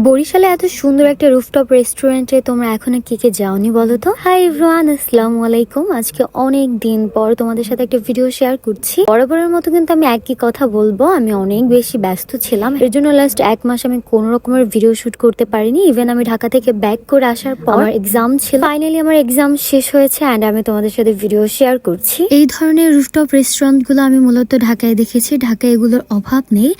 বরিশালে এত সুন্দর একটা রুফটপ রেস্টুরেন্টে তোমরা এখনো কে যাওনি বলো তো? হাই এভরিওয়ান, আসসালামু আলাইকুম। আজকে অনেক দিন পর তোমাদের সাথে একটা ভিডিও শেয়ার করছি। বরাবরের মতো কিন্তু আমি একই কথা বলবো, আমি অনেক বেশি ব্যস্ত ছিলাম। এর জন্য লাস্ট 1 মাস আমি কোনো রকমের ভিডিও শুট করতে পারিনি। ইভেন আমি ঢাকা থেকে ব্যাক করে আসার পর আমার এক্সাম ছিল, ফাইনালি আমার এক্সাম শেষ হয়েছে এন্ড আমি তোমাদের সাথে ভিডিও শেয়ার করছি। এই ধরনের রুফটপ রেস্টুরেন্ট গুলো আমি মূলত ঢাকায় দেখেছি, ঢাকায় এগুলোর অভাব নেই।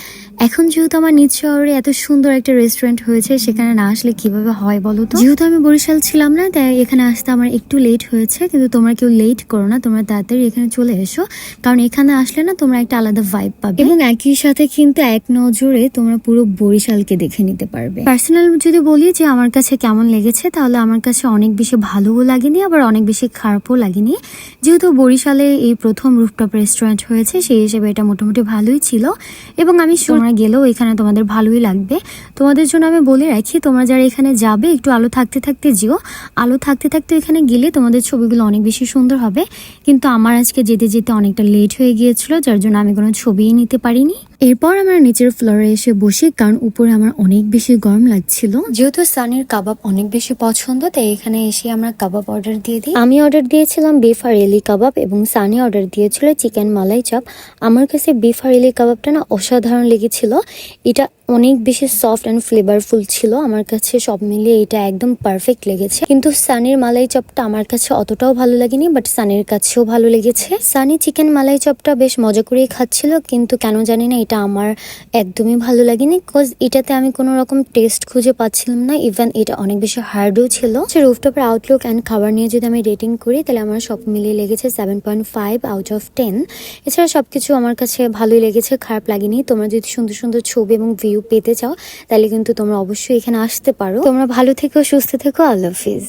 এখন যেহেতু আমার নিজ শহরে এত সুন্দর একটা রেস্টুরেন্ট হয়েছে, সেখানে না আসলে কিভাবে হয় বলো তো? যেহেতু আমি বরিশাল ছিলাম না, তাই এখানে আসতে আমার একটু লেট হয়েছে। কিন্তু তোমরা কেউ লেট করো না, তোমরা তাড়াতাড়ি এখানে চলে এসো, কারণ এখানে আসলে না তোমরা একটা আলাদা ভাইব পাবে এবং একই সাথে কিন্তু এক নজরে তোমরা পুরো বরিশালকে দেখে নিতে পারবে। পার্সোনাল যদি বলি যে আমার কাছে কেমন লেগেছে, তাহলে আমার কাছে অনেক বেশি ভালোও লাগেনি, আবার অনেক বেশি খারাপও লাগেনি। যেহেতু বরিশালে এই প্রথম রুফটপ রেস্টুরেন্ট হয়েছে, সেই হিসেবে এটা মোটামুটি ভালোই ছিল এবং আমি তোমরা গেলেও এখানে তোমাদের ভালোই লাগবে। তোমাদের জন্য আমি বলে রাখি, তোমরা যারা এখানে যাবে একটু আলো থাকতে থাকতে যেও। আলো থাকতে থাকতে এখানে গেলে তোমাদের ছবিগুলো অনেক বেশি সুন্দর হবে। কিন্তু আমার আজকে যেতে যেতে অনেকটা লেট হয়ে গিয়েছিল, যার জন্য আমি কোনো ছবিই নিতে পারিনি। এরপর আমরা নিচের ফ্লোরে এসে বসি, কারণ উপরে আমার অনেক বেশি গরম লাগছিল। যেহেতু সানির কাবাব অনেক বেশি পছন্দ, তাই এখানে এসে আমরা কাবাব অর্ডার দিয়ে দিই। আমি অর্ডার দিয়েছিলাম বিফ হারেলি কাবাব এবং সানি অর্ডার দিয়েছিল চিকেন মালাই চপ। আমার কাছে বিফ হারেলি কাবাবটা না অসাধারণ লেগেছিল। এটা অনেক বেশি সফট অ্যান্ড ফ্লেভারফুল ছিল। আমার কাছে সব মিলিয়ে এটা একদম পারফেক্ট লেগেছে। কিন্তু সানির মালাই চপটা আমার কাছে অতটাও ভালো লাগেনি, বাট সানির কাছেও ভালো লেগেছে। সানি চিকেন মালাই চপটা বেশ মজা করেই খাচ্ছিল, কিন্তু কেন জানি না এটা আমার একদমই ভালো লাগেনি, বিকজ এটাতে আমি কোনো রকম টেস্ট খুঁজে পাচ্ছিলাম না। ইভেন এটা অনেক বেশি হার্ডও ছিল। রুফটপের আউটলুক অ্যান্ড খাবার নিয়ে যদি আমি রেটিং করি, তাহলে আমার সব মিলিয়ে লেগেছে 7.5 আউট অফ 10। এছাড়া সবকিছু আমার কাছে ভালোই লেগেছে, খারাপ লাগেনি। তোমরা যদি সুন্দর সুন্দর ছবি এবং ভিউ পেতে চাও, তাহলে কিন্তু তোমরা অবশ্যই এখানে আসতে পারো। তোমরা ভালো থেকো, সুস্থ থেকো, আল্লাহ হাফিজ।